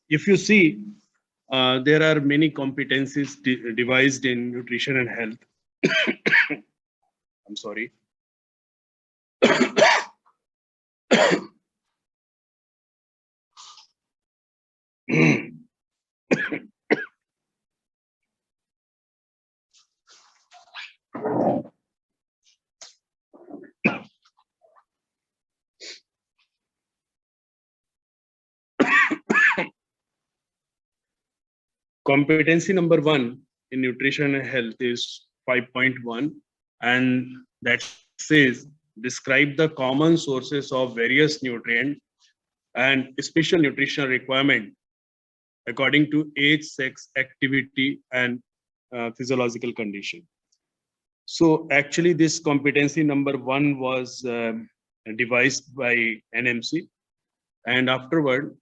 if you see, there are many competencies devised in nutrition and health. I'm sorry. Competency number one in nutrition and health is 5.1, and that says describe the common sources of various nutrient and special nutritional requirement according to age, sex, activity, and physiological condition. So actually, this competency number one was devised by NMC, and afterward,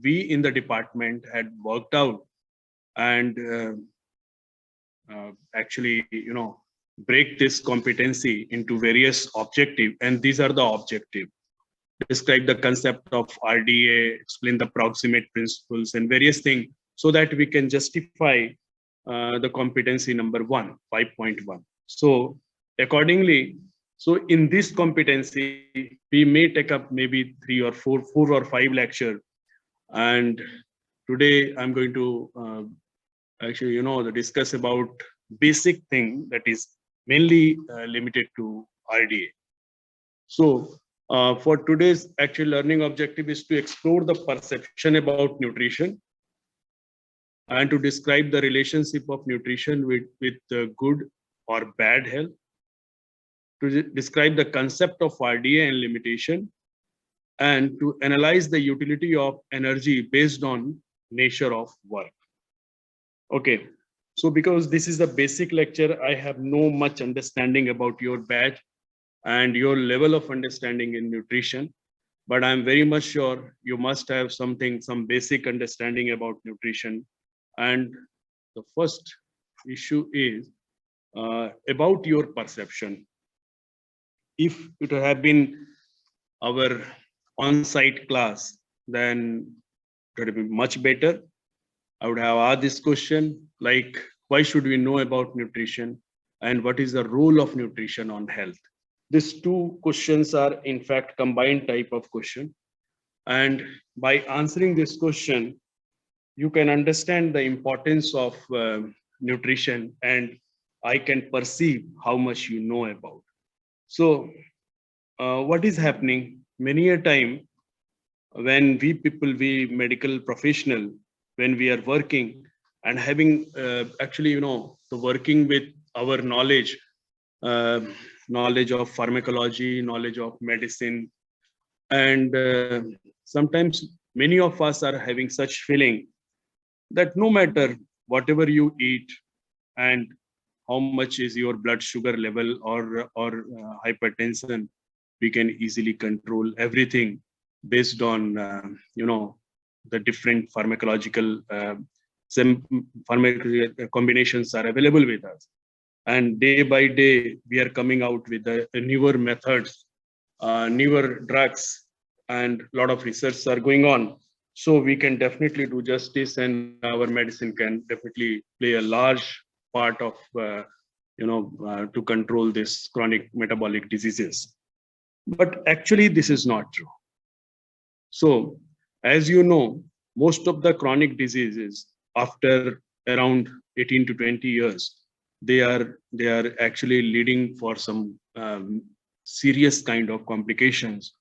we in the department had worked out and actually, break this competency into various objective, and these are the objective. Describe the concept of RDA, explain the proximate principles and various things so that we can justify the competency number 5.1. So accordingly, so in this competency, we may take up maybe 3 or 4 or 5 lecture. And today I'm going to actually, discuss about basic thing that is mainly limited to RDA. So for today's actual learning objective is to explore the perception about nutrition and to describe the relationship of nutrition with good or bad health, to describe the concept of RDA and limitation, and to analyze the utility of energy based on nature of work. Okay, so because this is a basic lecture, I have no much understanding about your batch and your level of understanding in nutrition, but I'm very much sure you must have some basic understanding about nutrition. And the first issue is about your perception. If it had been our on-site class, then it would be much better. I would have asked this question, like, why should we know about nutrition and what is the role of nutrition on health? These two questions are in fact combined type of question. And by answering this question, you can understand the importance of nutrition, and I can perceive how much you know about. So what is happening many a time when we medical professional, when we are working and having actually, the working with our knowledge of pharmacology, knowledge of medicine, and sometimes many of us are having such feeling that no matter whatever you eat and how much is your blood sugar level or hypertension, we can easily control everything based on the different pharmacological combinations are available with us. And day by day, we are coming out with the newer methods, newer drugs, and a lot of research are going on. So we can definitely do justice, and our medicine can definitely play a large part of, to control this chronic metabolic diseases. But actually, this is not true. So, as you know, most of the chronic diseases after around 18 to 20 years, they are actually leading for some serious kind of complications.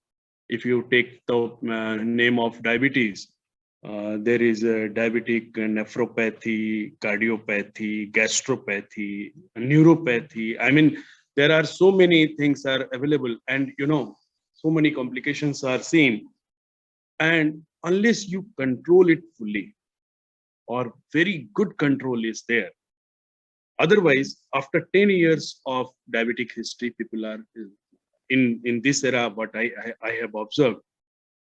If you take the name of diabetes, there is a diabetic nephropathy, cardiopathy, gastropathy, neuropathy. I mean, there are so many things are available, and so many complications are seen. And unless you control it fully, or very good control is there, otherwise, after 10 years of diabetic history, people are in this era, what I have observed,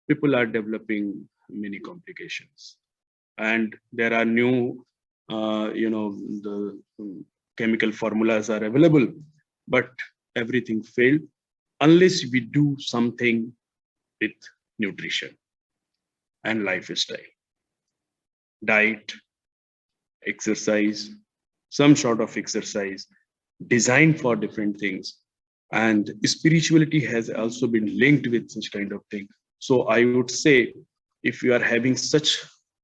people are developing many complications. And there are new, the chemical formulas are available, but everything failed unless we do something with nutrition. and lifestyle, diet, exercise, some sort of exercise designed for different things. And spirituality has also been linked with such kind of thing. So I would say, if you are having such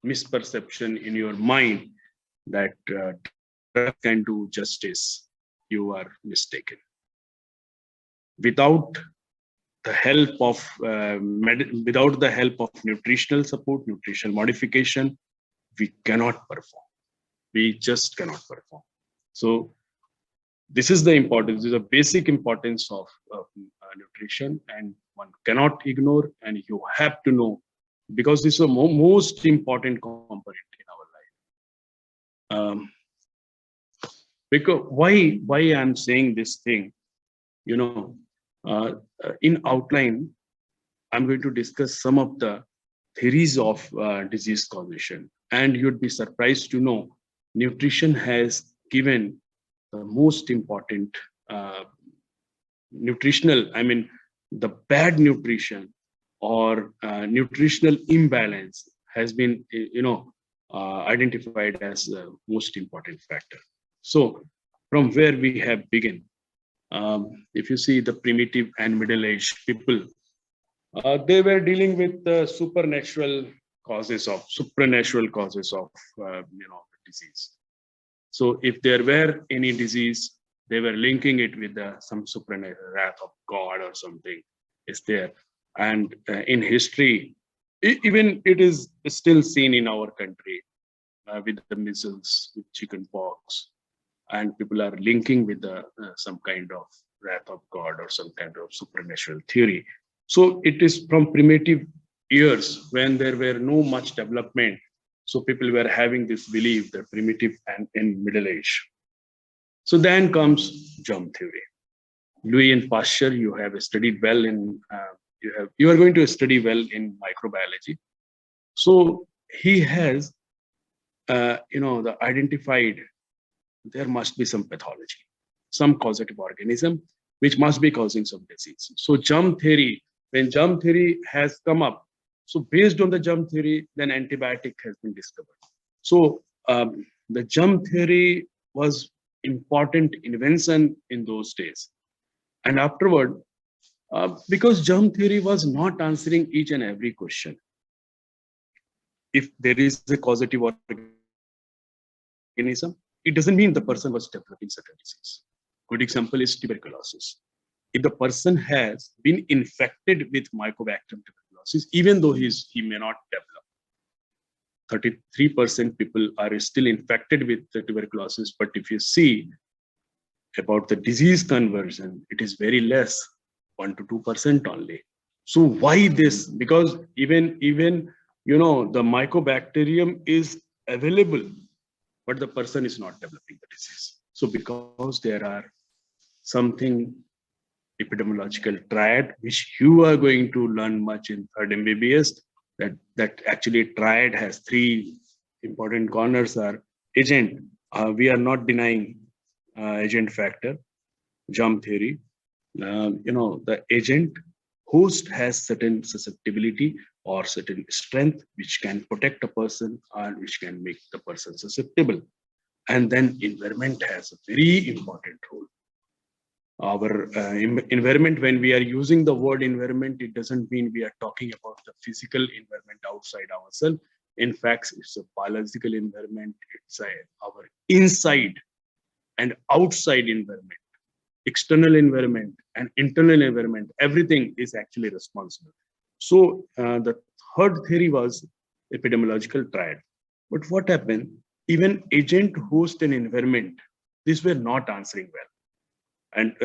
misperception in your mind that drug can do justice, you are mistaken. Without the help of without the help of nutritional support, nutritional modification, we cannot perform. We just cannot perform. So this is the importance, this is the basic importance of nutrition, and one cannot ignore, and you have to know, because this is the most important component in our life. Because why I'm saying this thing, you know, in outline, I'm going to discuss some of the theories of disease causation, and you'd be surprised to know nutrition has given the most important nutritional, I mean, the bad nutrition or nutritional imbalance has been, identified as the most important factor. So, from where we have begun, if you see the primitive and middle-aged people, they were dealing with the supernatural causes of disease. So if there were any disease, they were linking it with some supernatural wrath of God or something is there. And in history, even it is still seen in our country with the measles, with chicken pox, and people are linking with some kind of wrath of God or some kind of supernatural theory. So it is from primitive years when there were no much development. So people were having this belief, the primitive and in middle age. So then comes germ theory. Louis and Pasteur, you have studied well in, you are going to study well in microbiology. So he has, identified there must be some pathology, some causative organism which must be causing some disease. So germ theory, when germ theory has come up, so based on the germ theory, then antibiotic has been discovered. So the germ theory was important invention in those days. And afterward, because germ theory was not answering each and every question. If there is a causative organism, it doesn't mean the person was developing certain disease. Good example is tuberculosis. If the person has been infected with Mycobacterium tuberculosis, even though he may not develop, 33% people are still infected with the tuberculosis. But if you see about the disease conversion, it is very less, 1 to 2% only. So why this? Because even the Mycobacterium is available, but the person is not developing the disease. So because there are something epidemiological triad, which you are going to learn much in third MBBS, that actually triad has 3 important corners are agent. We are not denying agent factor, germ theory. The agent host has certain susceptibility or certain strength which can protect a person and which can make the person susceptible. And then environment has a very important role. Our environment, when we are using the word environment, it doesn't mean we are talking about the physical environment outside ourselves. In fact, it's a biological environment. It's our inside and outside environment, external environment and internal environment. Everything is actually responsible. So the third theory was epidemiological triad. But what happened? Even agent, host, and environment, these were not answering well. And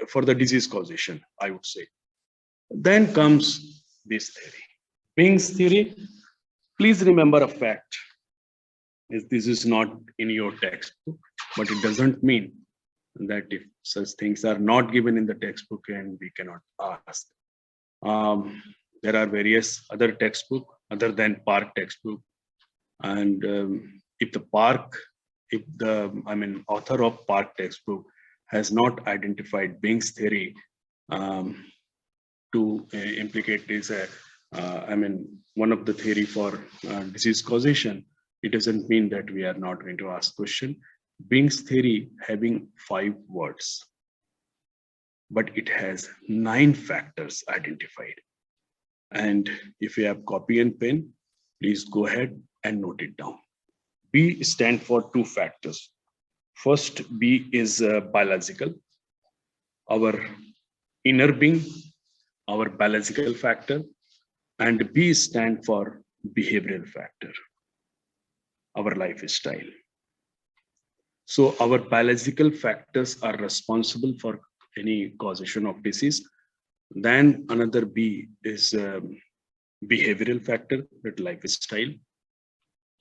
for the disease causation, I would say. Then comes this theory, Bing's theory. Please remember a fact: this is not in your textbook, but it doesn't mean that if such things are not given in the textbook and we cannot ask. There are various other textbooks other than Park textbook, and if the author of Park textbook has not identified Bing's theory to implicate this one of the theory for disease causation, it doesn't mean that we are not going to ask question. Bing's theory having 5 words, but it has 9 factors identified. And if you have copy and pen, please go ahead and note it down. B stand for 2 factors. First, B is biological, our inner being, our biological factor, and B stand for behavioral factor, our lifestyle. So our biological factors are responsible for any causation of disease. Then another B is behavioral factor, that lifestyle.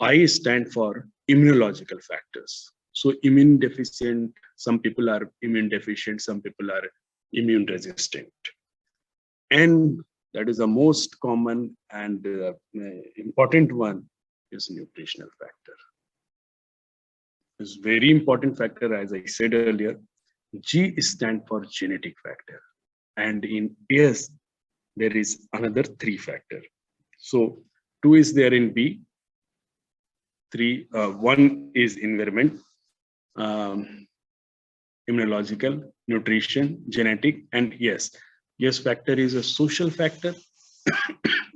I stand for immunological factors. So immune deficient, some people are immune deficient, some people are immune resistant. And that is the most common and important one is nutritional factor. It's very important factor, as I said earlier. G stand for genetic factor. And in S, there is another 3 factor. So 2 is there in B, 1 is environment, immunological, nutrition, genetic, and yes factor is a social factor.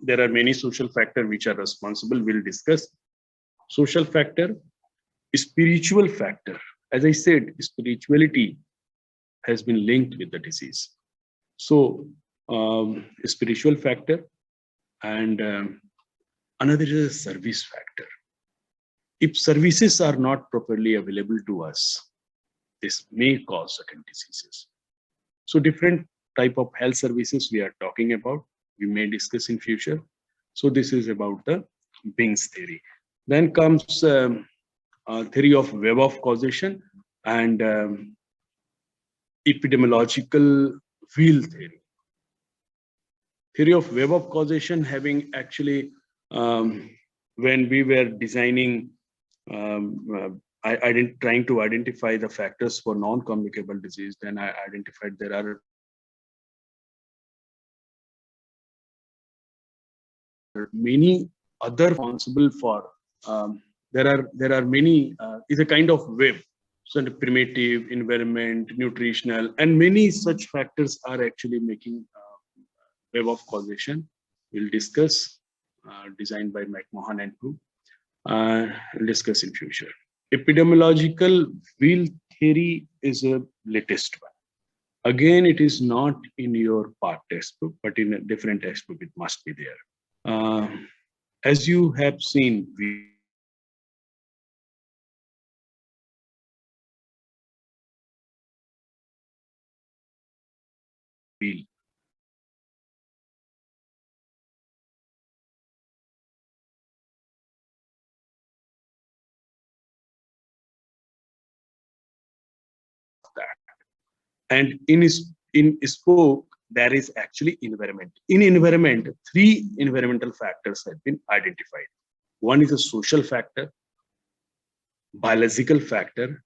There are many social factors which are responsible. We'll discuss social factor, spiritual factor. As I said, spirituality has been linked with the disease. So spiritual factor, and another is a service factor. If services are not properly available to us, this may cause certain diseases. So different type of health services we are talking about, we may discuss in future. So this is about the Bing's theory. Then comes theory of web of causation and epidemiological wheel theory. Theory of web of causation having actually, when we were designing, trying to identify the factors for non-communicable disease, then I identified there are many other responsible for, there are many, is a kind of web. So the primitive, environment, nutritional, and many such factors are actually making web of causation. We'll discuss, designed by McMahon and Hu. We'll discuss in future. Epidemiological wheel theory is a latest one. Again, it is not in your part textbook, but in a different textbook, it must be there. As you have seen, wheel. And in spoke, there is actually environment. In environment, 3 environmental factors have been identified. One is a social factor, biological factor,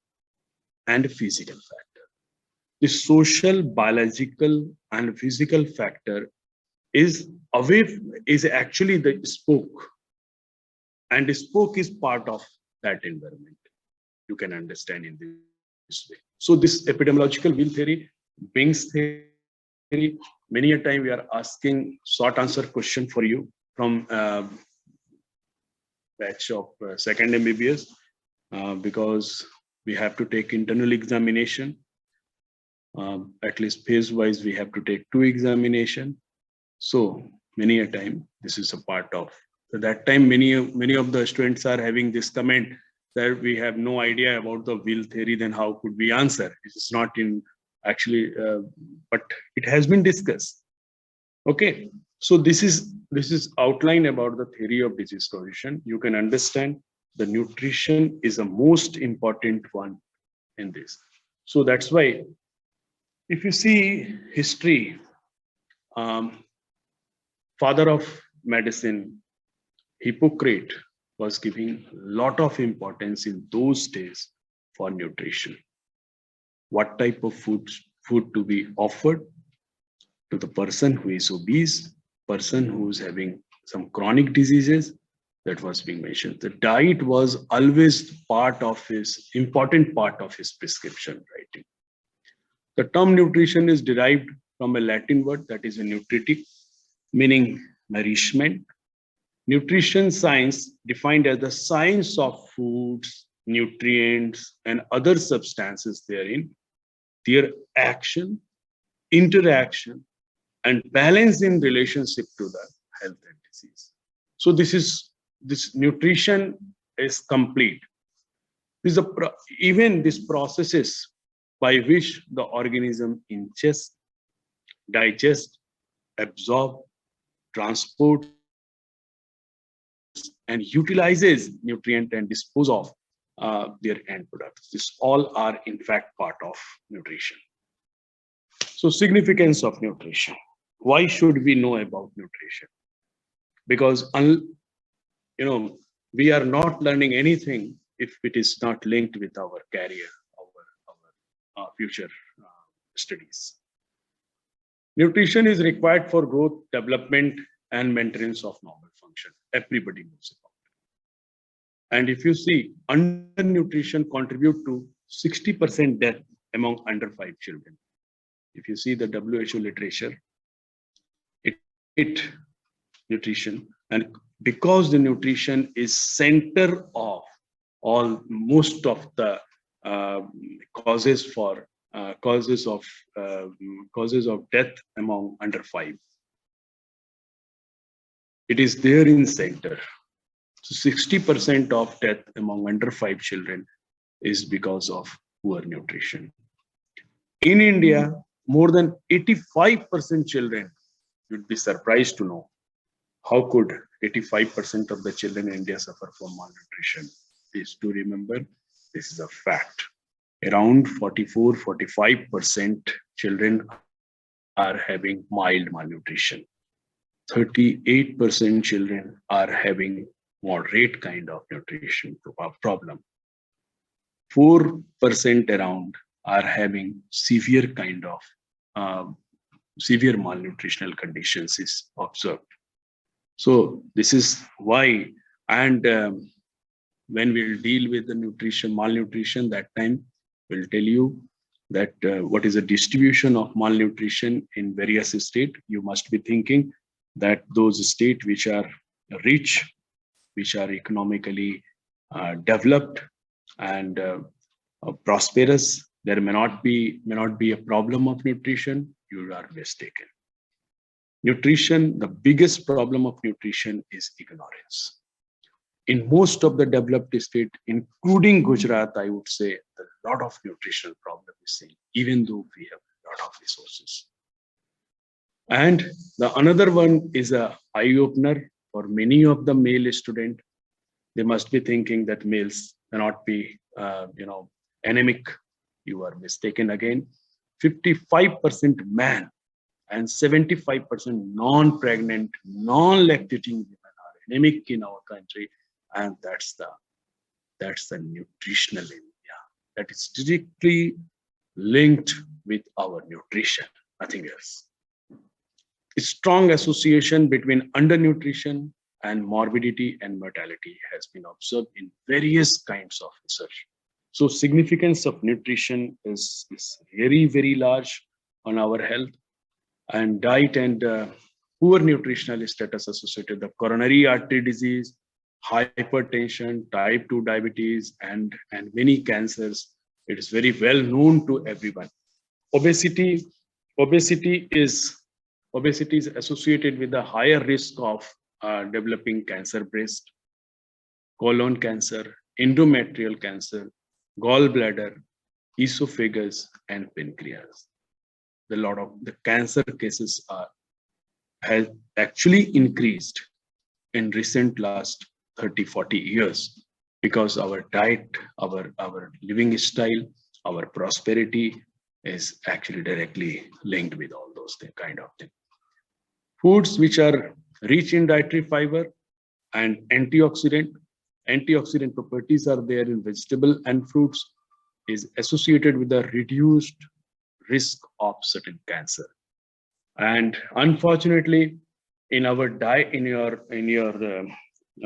and physical factor. The social, biological, and physical factor is actually the spoke, and the spoke is part of that environment. You can understand in this way. So this epidemiological wheel theory, Bing's theory, many a time we are asking short answer question for you from batch of second MBBS, because we have to take internal examination. At least phase wise, we have to take 2 examination. So many a time this is a part of. So that time many of the students are having this comment that we have no idea about the wheel theory, then how could we answer? It's not in actually, but it has been discussed. Okay, so this is outline about the theory of disease causation. You can understand the nutrition is the most important one in this. So that's why, if you see history, father of medicine, Hippocrates, was giving a lot of importance in those days for nutrition. What type of food to be offered to the person who is obese, person who's having some chronic diseases, that was being mentioned. The diet was always important part of his prescription writing. The term nutrition is derived from a Latin word that is a nutritic, meaning nourishment. Nutrition science defined as the science of foods, nutrients, and other substances therein, their action, interaction, and balance in relationship to the health and disease. So this nutrition is complete. Even these processes by which the organism ingests, digests, absorb, transport, and utilizes nutrient and dispose of their end products. This all are in fact part of nutrition. So significance of nutrition. Why should we know about nutrition? Because we are not learning anything if it is not linked with our career, our future studies. Nutrition is required for growth, development, and maintenance of normal function. Everybody knows about it. And if you see, undernutrition contribute to 60% death among under 5 children. If you see the WHO literature, it nutrition, and because the nutrition is center of most of the causes of death among under 5. It is there in center. So 60% of death among under 5 children is because of poor nutrition. In India, more than 85% children, you'd be surprised to know, how could 85% of the children in India suffer from malnutrition? Please do remember, this is a fact. Around 44-45% children are having mild malnutrition. 38% children are having moderate kind of nutrition problem. 4% around are having severe kind of severe malnutritional conditions is observed. So this is why, and when we'll deal with the malnutrition, that time we'll tell you that what is the distribution of malnutrition in various states. You must be thinking that those states which are rich, which are economically developed and prosperous, there may not be a problem of nutrition. You are mistaken. Nutrition, the biggest problem of nutrition is ignorance. In most of the developed states, including Gujarat, I would say a lot of nutritional problem is seen, even though we have a lot of resources. And the another one is a eye-opener for many of the male students. They must be thinking that males cannot be, anemic. You are mistaken again. 55% man and 75% non-pregnant, non-lactating women are anemic in our country, and that's the nutritional anemia that is directly linked with our nutrition, nothing else. A strong association between undernutrition and morbidity and mortality has been observed in various kinds of research. So significance of nutrition is very, very large on our health. And diet and poor nutritional status associated the coronary artery disease, hypertension, type 2 diabetes, and many cancers. It is very well known to everyone. Obesity is associated with a higher risk of developing cancer breast, colon cancer, endometrial cancer, gallbladder, esophagus, and pancreas. A lot of the cancer cases has actually increased in recent last 30-40 years because our diet, our living style, our prosperity is actually directly linked with all those kind of things. Foods which are rich in dietary fiber and antioxidant properties are there in vegetable and fruits, is associated with a reduced risk of certain cancer. And unfortunately, in our diet, in your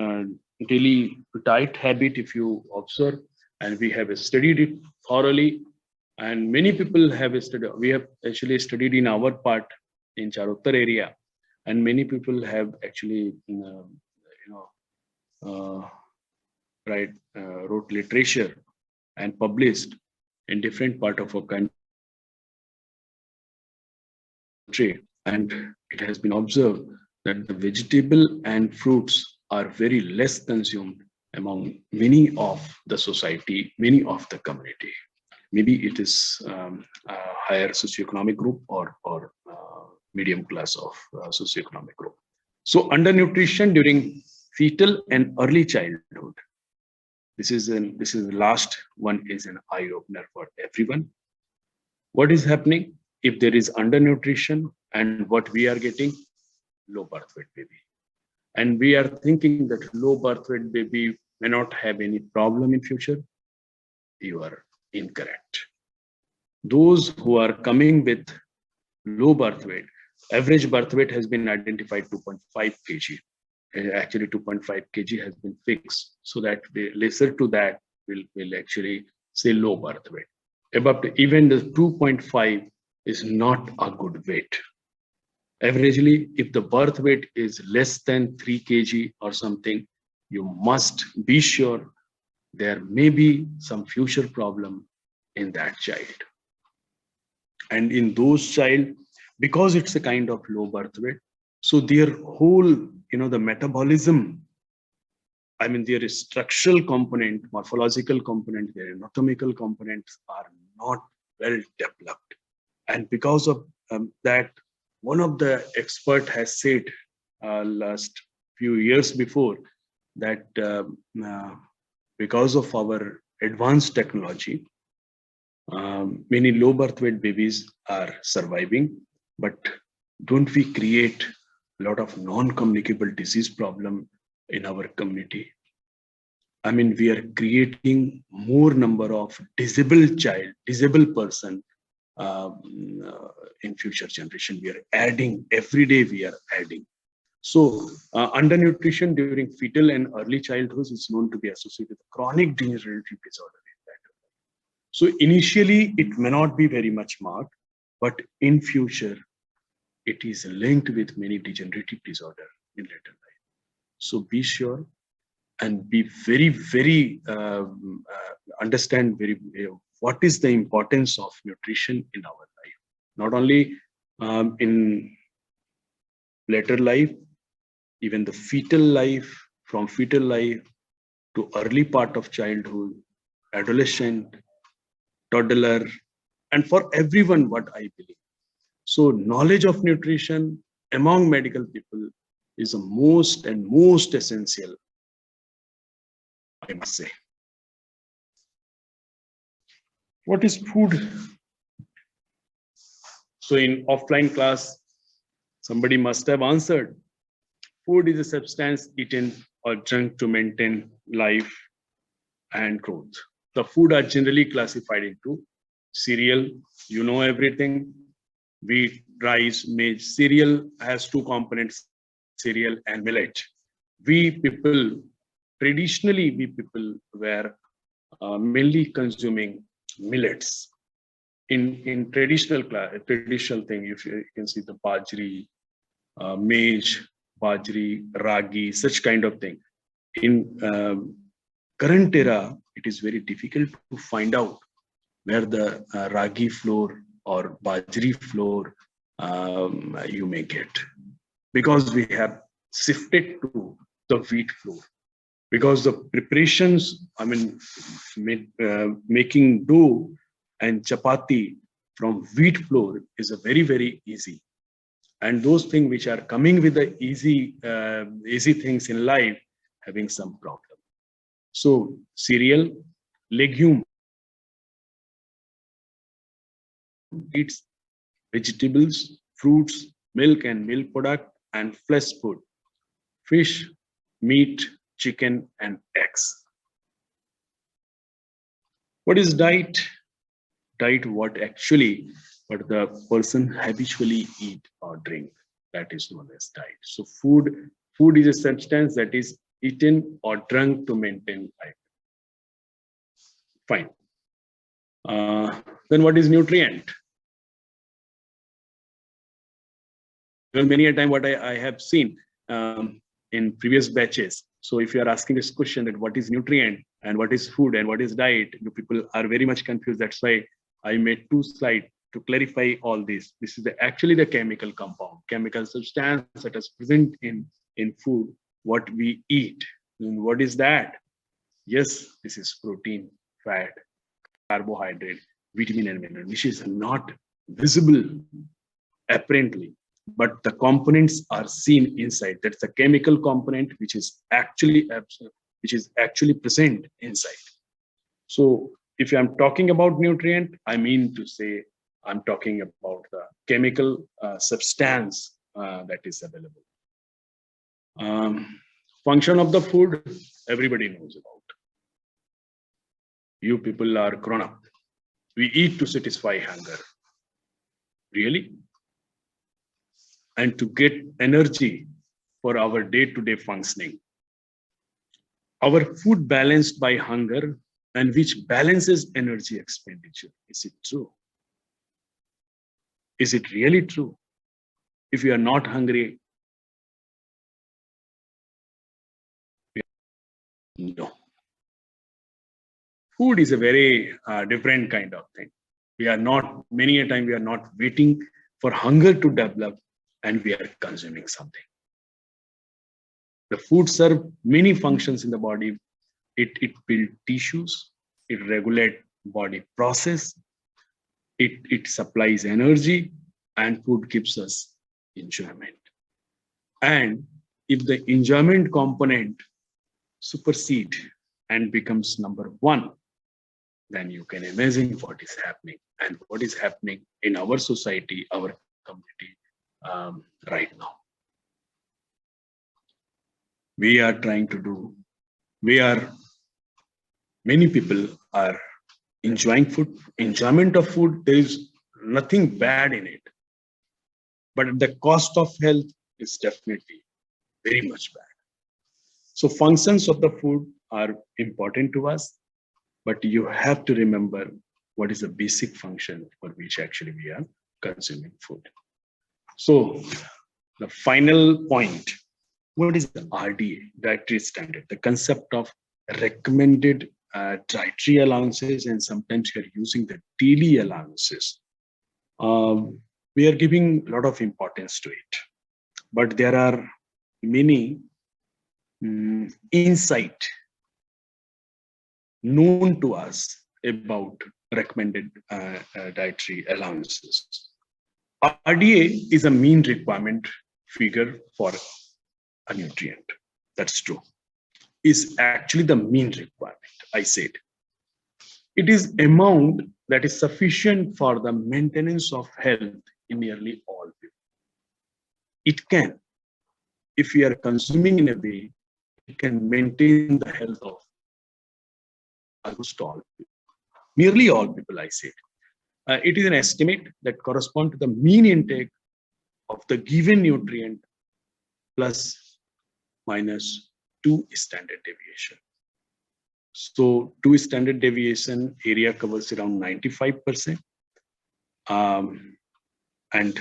uh, daily diet habit, if you observe, and we have studied it thoroughly, and many people have studied. We have actually studied in our part in Charottar area, and many people have actually, uh, right, wrote literature and published in different part of our country, and it has been observed that the vegetable and fruits are very less consumed among many of the society, many of the community. Maybe it is a higher socioeconomic group or medium class of socioeconomic group. So undernutrition during fetal and early childhood. This is the last one, is an eye opener for everyone. What is happening if there is undernutrition, and what we are getting? Low birth weight baby. And we are thinking that low birth weight baby may not have any problem in future. You are incorrect. Those who are coming with low birth weight, average birth weight has been identified 2.5 kg. Actually 2.5 kg has been fixed, so that the lesser to that will actually say low birth weight. But even the 2.5 is not a good weight. Averagely, if the birth weight is less than 3 kg or something, you must be sure there may be some future problem in that child. And in those child, because it's a kind of low birth weight, so their whole, the metabolism, I mean, their structural component, morphological component, their anatomical components are not well developed. And because of that, one of the expert has said last few years before that because of our advanced technology, many low birth weight babies are surviving, but don't we create a lot of non-communicable disease problem in our community? I mean, we are creating more number of disabled person in future generation. We are adding every day. We are adding. So undernutrition during fetal and early childhood is known to be associated with chronic degenerative disorder. So initially, it may not be very much marked, but in future, it is linked with many degenerative disorder in later life. So be sure and be very understand very what is the importance of nutrition in our life. Not only in later life, even the fetal life, from fetal life to early part of childhood, adolescent, toddler, and for everyone, what I believe. So knowledge of nutrition among medical people is the most essential, I must say. What is food? So in offline class, somebody must have answered. Food is a substance eaten or drunk to maintain life and growth. The food are generally classified into cereal, you know everything, wheat, rice, maize. Cereal has two components, cereal and millet. Traditionally, we people were mainly consuming millets. In traditional thing, if you can see the bajri, maize, bajri, ragi, such kind of thing. In current era, it is very difficult to find out where the ragi flour or bajri flour you may get, because we have shifted to the wheat flour. Because the preparations, I mean, making dough and chapati from wheat flour is a very easy. And those things which are coming with the easy things in life, having some problem. So cereal, legume, eats vegetables, fruits, milk and milk product, and flesh food, fish, meat, chicken, and eggs. What is diet? Diet, what the person habitually eat or drink. that is known as diet. So food is a substance that is eaten or drunk to maintain life. Fine. Then what is nutrient? Well, many a time what I have seen in previous batches. So if you are asking this question that what is nutrient and what is food and what is diet, you people are very much confused. That's why I made 2 slides to clarify all this. This is actually the chemical compound, chemical substance that is present in food, what we eat. And what is that? Yes, this is protein, fat, carbohydrate, vitamin and mineral, which is not visible apparently, but the components are seen inside. That's the chemical component which is actually absent, which is actually present inside. So if I'm talking about nutrient, I mean to say I'm talking about the chemical substance that is available. Function of the food, everybody knows about. You people are grown up. We eat to satisfy hunger. Really? And to get energy for our day-to-day functioning. Our food balanced by hunger and which balances energy expenditure. Is it true? Is it really true? If you are not hungry, no. Food is a very different kind of thing. We are not, many a time we are not waiting for hunger to develop and we are consuming something. The food serves many functions in the body. It builds tissues, it regulates body process, it supplies energy, and food gives us enjoyment. And if the enjoyment component supersedes and becomes number one, then you can imagine what is happening and what is happening in our society, our community right now. We are trying to do, many people are enjoying food, enjoyment of food, there is nothing bad in it. But the cost of health is definitely very much bad. So functions of the food are important to us, but you have to remember what is the basic function for which actually we are consuming food. So the final point, what is the RDA, dietary standard? The concept of recommended dietary allowances, and sometimes you're using the daily allowances. We are giving a lot of importance to it, but there are many insight known to us about recommended dietary allowances. RDA is a mean requirement figure for a nutrient. That's true. Is actually the mean requirement, I said. It is amount that is sufficient for the maintenance of health in nearly all people. It can, if we are consuming in a way, it can maintain the health of almost all people. Nearly all people, I said. It is an estimate that corresponds to the mean intake of the given nutrient plus minus 2 standard deviation. So 2 standard deviation area covers around 95%. And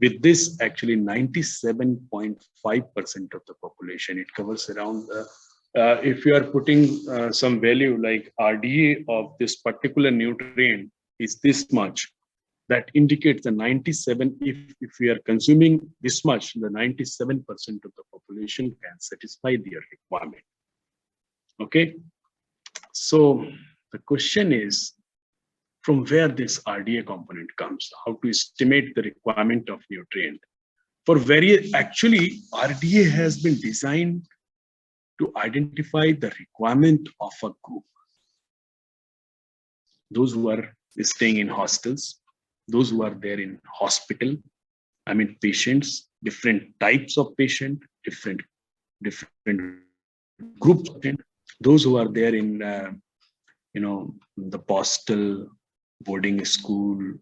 with this, actually 97.5% of the population, it covers around, if you are putting some value like RDA of this particular nutrient is this much, that indicates the 97, if we are consuming this much, the 97% of the population can satisfy their requirement. Okay, so the question is, from where this RDA component comes, how to estimate the requirement of nutrient. For various, actually, RDA has been designed to identify the requirement of a group. Those who are staying in hostels, those who are there in hospital, I mean patients, different types of patient, different groups, those who are there in the postal, boarding school,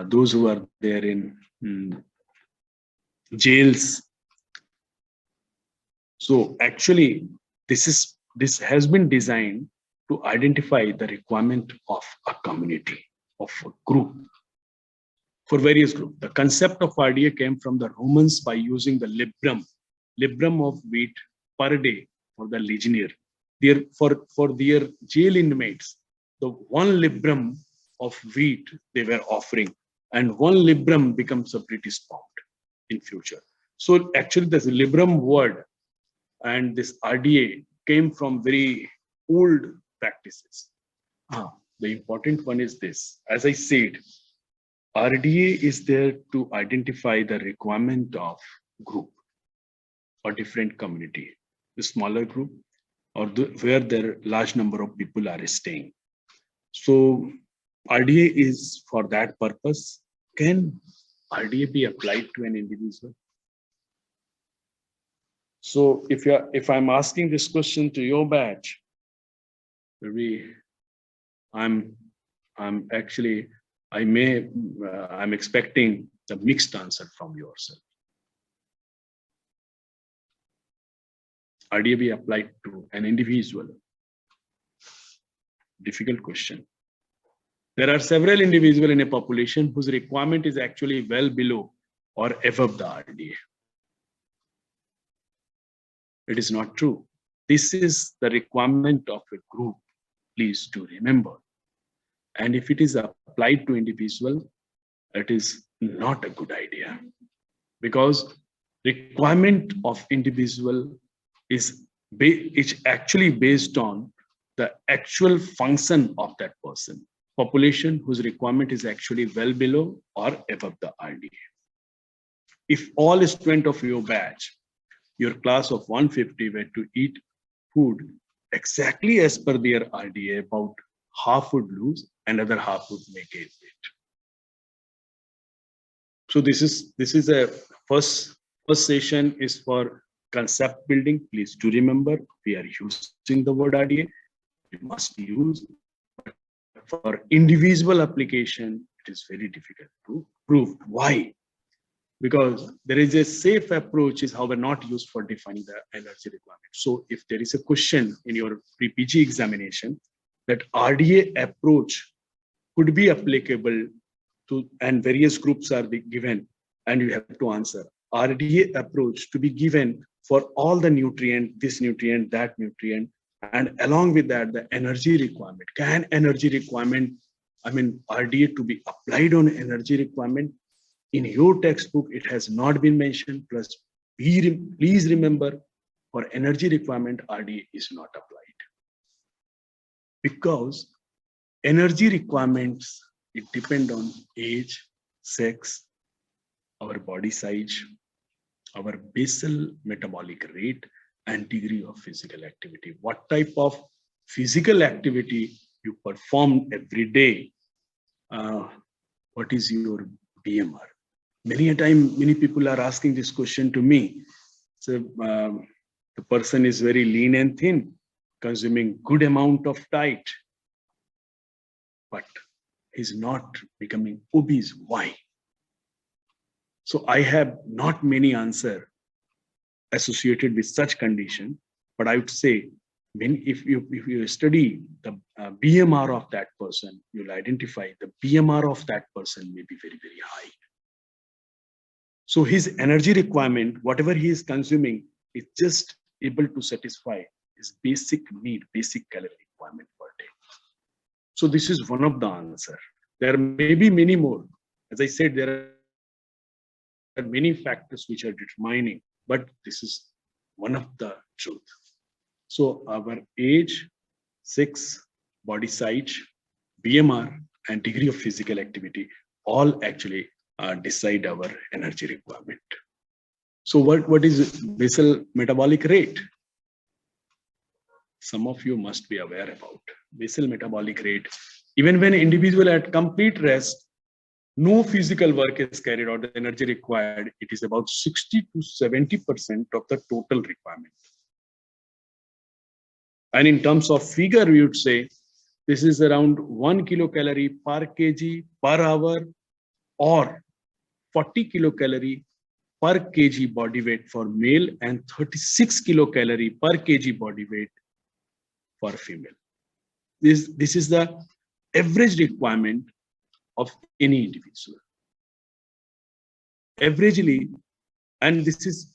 those who are there in jails. So actually, this has been designed to identify the requirement of a community, of a group, for various groups. The concept of RDA came from the Romans by using the librum of wheat per day for the legionnaire. For their jail inmates, the one librum of wheat they were offering, and one librum becomes a British pound in future. So actually, this librum word and this RDA came from very old practices. The important one is this. As I said, RDA is there to identify the requirement of group or different community, the smaller group, or where there large number of people are staying. So RDA is for that purpose. Can RDA be applied to an individual? So if I'm asking this question to your batch, maybe I'm expecting the mixed answer from yourself. RDA be applied to an individual? Difficult question. There are several individuals in a population whose requirement is actually well below or above the RDA. It is not true. This is the requirement of a group, please do remember. And if it is applied to individual, it is not a good idea, because requirement of individual is actually based on the actual function of that person. Population whose requirement is actually well below or above the RDA. If all students of your batch, your class of 150 were to eat food exactly as per their RDA, about half would lose, another half would make it. So this is a first session is for concept building. Please do remember, we are using the word RDA. We must use. But for individual application, it is very difficult to prove. Why? Because there is a safe approach is however not used for defining the energy requirement. So if there is a question in your pre-PG examination that RDA approach could be applicable to, and various groups are given, and you have to answer RDA approach to be given for all the nutrient, this nutrient, that nutrient, and along with that the energy requirement. Can energy requirement, RDA to be applied on energy requirement? In your textbook, it has not been mentioned. Plus, please remember, for energy requirement, RDA is not applied. Because energy requirements, it depend on age, sex, our body size, our basal metabolic rate, and degree of physical activity. What type of physical activity you perform every day? What is your BMR? Many a time, many people are asking this question to me. So the person is very lean and thin, consuming good amount of diet, but he's not becoming obese. Why? So I have not many answer associated with such condition, but I would say, if you study the BMR of that person, you'll identify the BMR of that person may be very, very high. So his energy requirement, whatever he is consuming, is just able to satisfy his basic need, basic calorie requirement per day. So this is one of the answers. There may be many more. As I said, there are many factors which are determining, but this is one of the truth. So our age, sex, body size, BMR, and degree of physical activity all actually decide our energy requirement. So what is basal metabolic rate? Some of you must be aware about basal metabolic rate. Even when individual at complete rest, no physical work is carried out, the energy required, it is about 60 to 70% of the total requirement. And in terms of figure, we would say this is around 1 kilocalorie per kg per hour, or 40 kilocalorie per kg body weight for male and 36 kilocalorie per kg body weight for female. This is the average requirement of any individual. Averagely, and this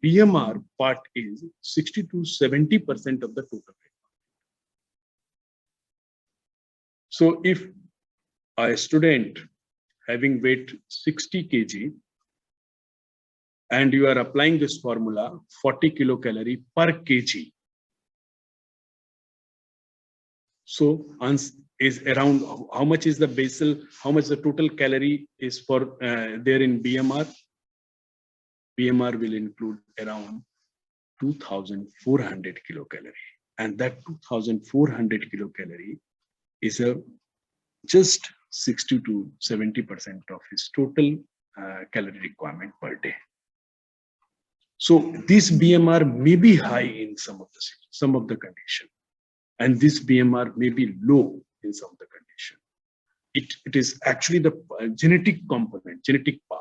BMR part is 60 to 70% of the total weight. So if a student having weight 60 kg and you are applying this formula 40 kilocalorie per kg, so is around how much is the basal, how much the total calorie is for there in BMR? BMR will include around 2,400 kilocalorie, and that 2,400 kilocalorie is just 60 to 70% of his total calorie requirement per day. So this BMR may be high in some of the condition, and this BMR may be low in some of the condition. It is actually the genetic component, genetic part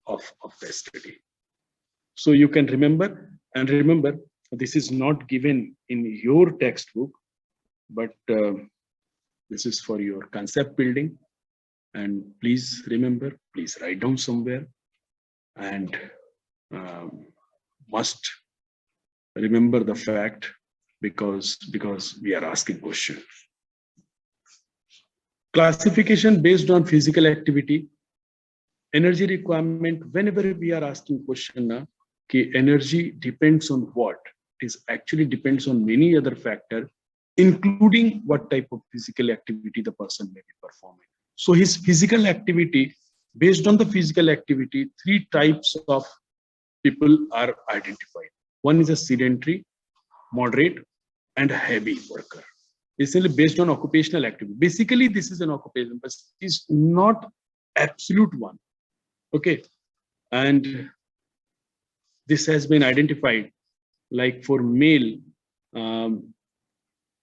of the study. So you can remember, and remember, this is not given in your textbook, but this is for your concept building. And please remember, please write down somewhere, and must remember the fact because we are asking questions. Classification based on physical activity, energy requirement. Whenever we are asking question, energy depends on what? It actually depends on many other factors, including what type of physical activity the person may be performing. So his physical activity, based on the physical activity, 3 types of people are identified. One is a sedentary, moderate, and heavy worker. Essentially based on occupational activity. Basically, this is an occupation, but it's not absolute one. Okay, and this has been identified. Like for male,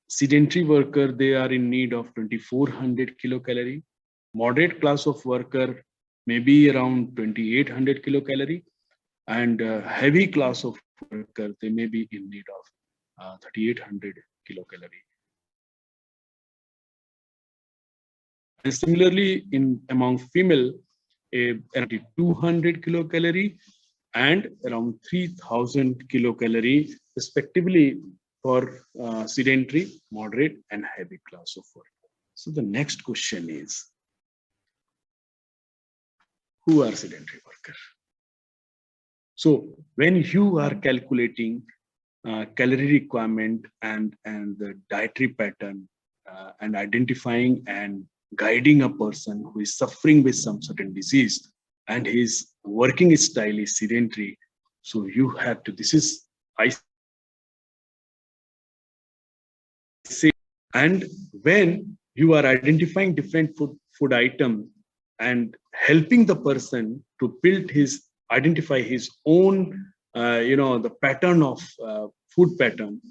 sedentary worker, they are in need of 2,400 kilocalorie. Moderate class of worker may be around 2,800 kilocalorie, and heavy class of worker, they may be in need of 3,800 kilocalorie. And similarly, among female, around 200 kilocalorie and around 3,000 kilocalorie, respectively, for sedentary, moderate, and heavy class of work. So the next question is, who are sedentary workers? So when you are calculating calorie requirement and the dietary pattern and identifying and guiding a person who is suffering with some certain disease and his working style is sedentary, so you have to, this is, I say, and when you are identifying different food items and helping the person to build identify his own, the pattern of food pattern.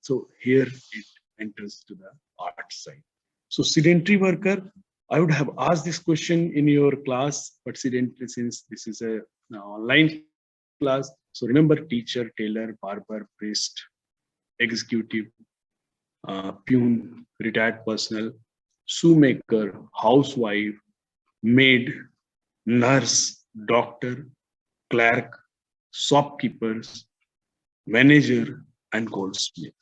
So here it enters to the art side. So sedentary worker, I would have asked this question in your class, but sedentary, since this is a online class, so remember teacher, tailor, barber, priest, executive, peon, retired personnel, shoemaker, housewife, maid, nurse, doctor, clerk, shopkeepers, manager, and goldsmith.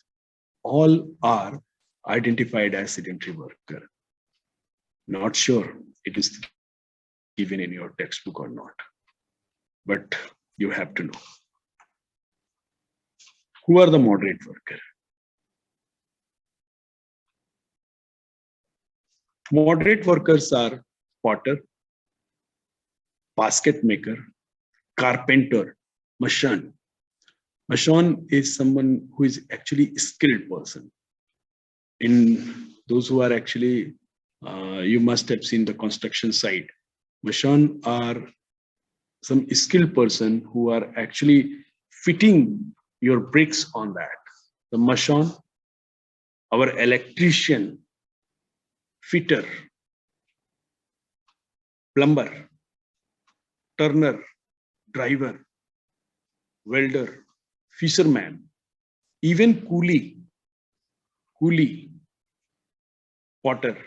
All are identified as sedentary worker. Not sure it is given in your textbook or not, but you have to know. Who are the moderate worker? Moderate workers are potter, basket maker, carpenter, mason. Mason is someone who is actually a skilled person. In those who are actually, you must have seen the construction site. Mason are some skilled person who are actually fitting your bricks on that. The mason, our electrician, fitter, plumber, turner, driver, welder, fisherman, even coolie, potter,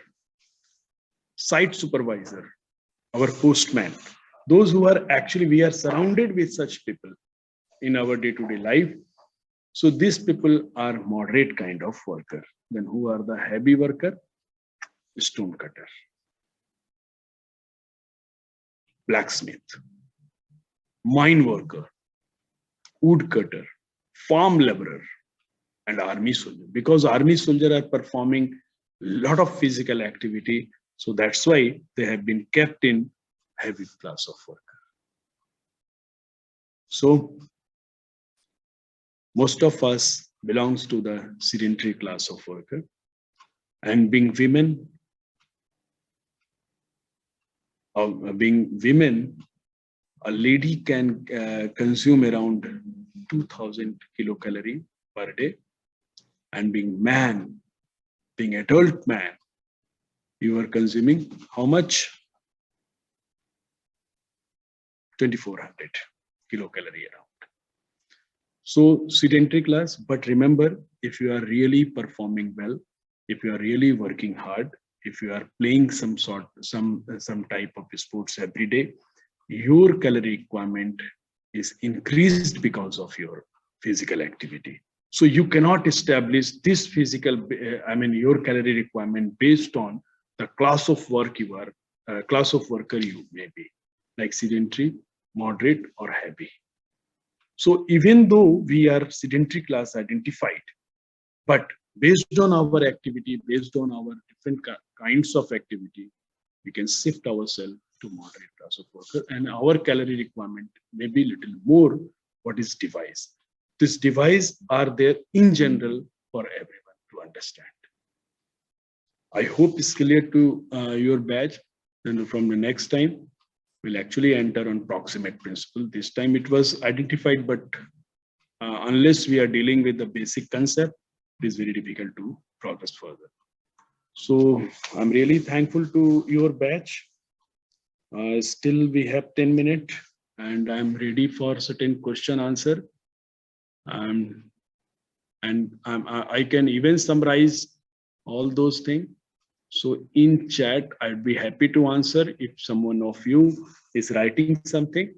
site supervisor, our postman. Those who are actually, we are surrounded with such people in our day-to-day life. So these people are moderate kind of worker. Then who are the heavy worker? Stone cutter, blacksmith, mine worker, wood cutter, farm laborer, and army soldier. Because army soldier are performing a lot of physical activity, so that's why they have been kept in heavy class of worker. So most of us belongs to the sedentary class of worker, and being women, a lady can consume around 2000 kilocalorie per day, and being adult man, you are consuming how much? 2400 kilocalorie around. So sedentary class, but remember, if you are really performing well, if you are really working hard, if you are playing some type of sports every day, your calorie requirement is increased because of your physical activity. So you cannot establish this your calorie requirement based on the class of work you are, class of worker you may be, like sedentary, moderate, or heavy. So even though we are sedentary class identified, but based on our activity, based on our different kinds of activity, we can shift ourselves to moderate class of worker, and our calorie requirement may be little more. What is device? This device are there in general for everyone to understand. I hope it's clear to your batch. And from the next time, we'll actually enter on proximate principle. This time it was identified, but unless we are dealing with the basic concept, it is very difficult to progress further. So I'm really thankful to your batch. Still we have 10 minutes and I'm ready for certain question answer. And I can even summarize all those things. So in chat, I'd be happy to answer if someone of you is writing something,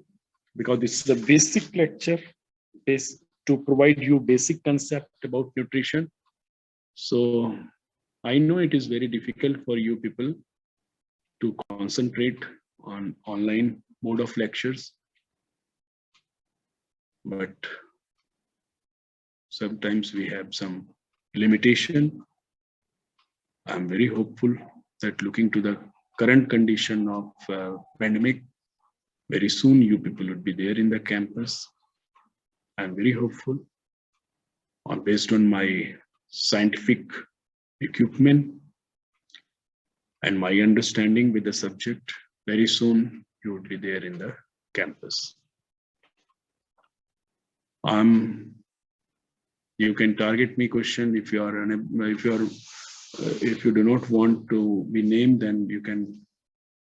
because this is a basic lecture to provide you basic concept about nutrition. So I know it is very difficult for you people to concentrate on online mode of lectures, but sometimes we have some limitation. I'm very hopeful that looking to the current condition of pandemic, very soon you people would be there in the campus. I'm very hopeful, based on my scientific equipment and my understanding with the subject, very soon you would be there in the campus. You can target me question if you are if you do not want to be named, then you can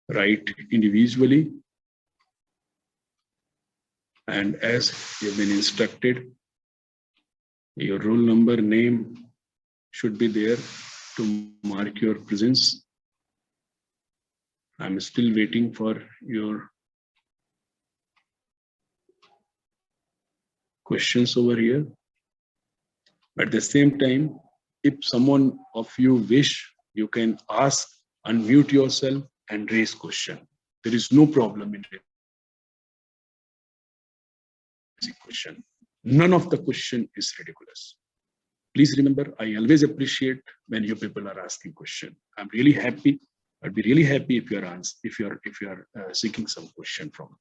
write individually. And as you've been instructed, your roll number, name should be there to mark your presence. I'm still waiting for your questions over here. At the same time, if someone of you wish, you can ask, unmute yourself and raise question. There is no problem in raising question. None of the question is ridiculous. Please remember, I always appreciate when you people are asking question. I'm really happy. I'd be really happy if you are seeking some question from me.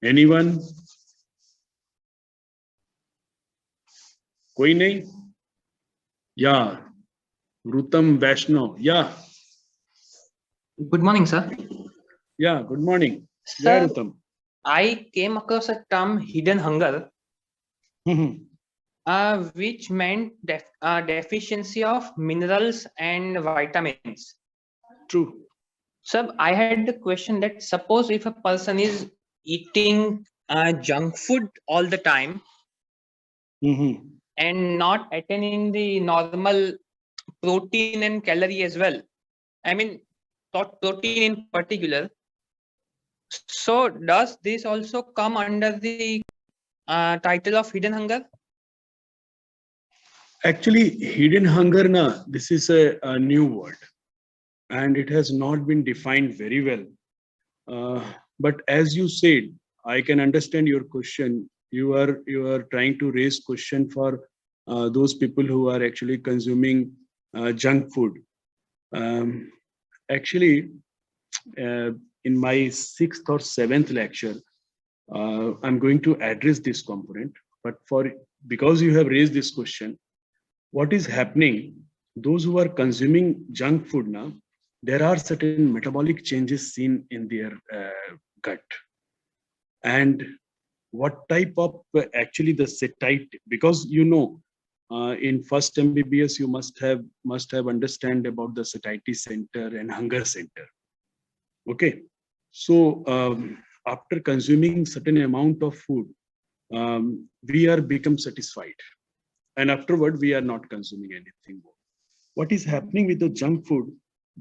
Anyone? कोई नहीं? Yeah, Rutam Vaishnav. Yeah. Good morning, sir. Yeah, good morning. Sir, Yeah, Rutam. I came across a term hidden hunger. which meant deficiency of minerals and vitamins. True. So I had the question that suppose if a person is eating junk food all the time Mhm. and not attaining the normal protein and calorie as well. I mean, protein in particular. So does this also come under the title of hidden hunger? Actually, hidden hunger, na, this is a new word, and it has not been defined very well. But as you said, I can understand your question. You are trying to raise question for those people who are actually consuming junk food. Um, actually, uh, in my sixth or seventh lecture, I'm going to address this component. But for because you have raised this question, what is happening? Those who are consuming junk food now, there are certain metabolic changes seen in their gut, and what type of actually the satiety, because in first MBBS you must have understand about the satiety center and hunger center. Okay, so after consuming certain amount of food, we are become satisfied, and afterward we are not consuming anything more. What is happening with the junk food,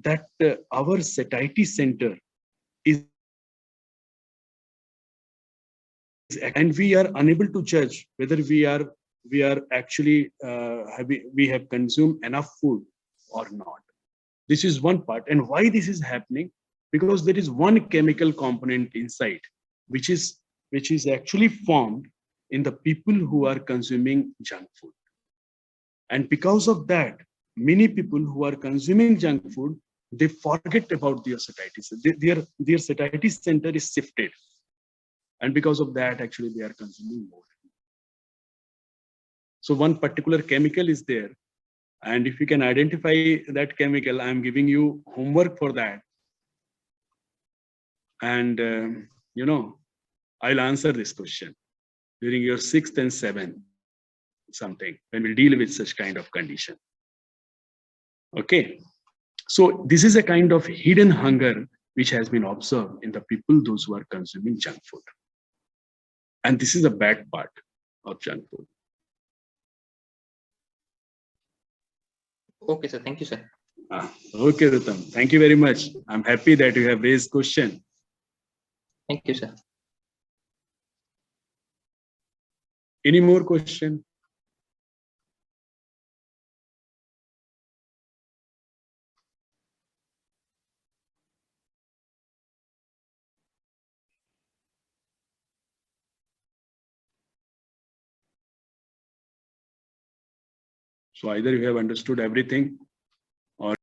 that our satiety center is, and we are unable to judge whether we are actually we have consumed enough food or not. This is one part. And why this is happening? Because there is one chemical component inside, which is actually formed in the people who are consuming junk food. And because of that, many people who are consuming junk food, they forget about their satiety. Their satiety center is shifted, and because of that, actually they are consuming more. So one particular chemical is there, and if you can identify that chemical, I'm giving you homework for that. And I'll answer this question during your sixth and seventh something when we deal with such kind of condition. Okay, so this is a kind of hidden hunger which has been observed in the people those who are consuming junk food, and this is a bad part of junk food. Okay, sir. Thank you, sir. Okay, Rutam, thank you very much. I'm happy that you have raised question. Thank you, sir. Any more question? So either you have understood everything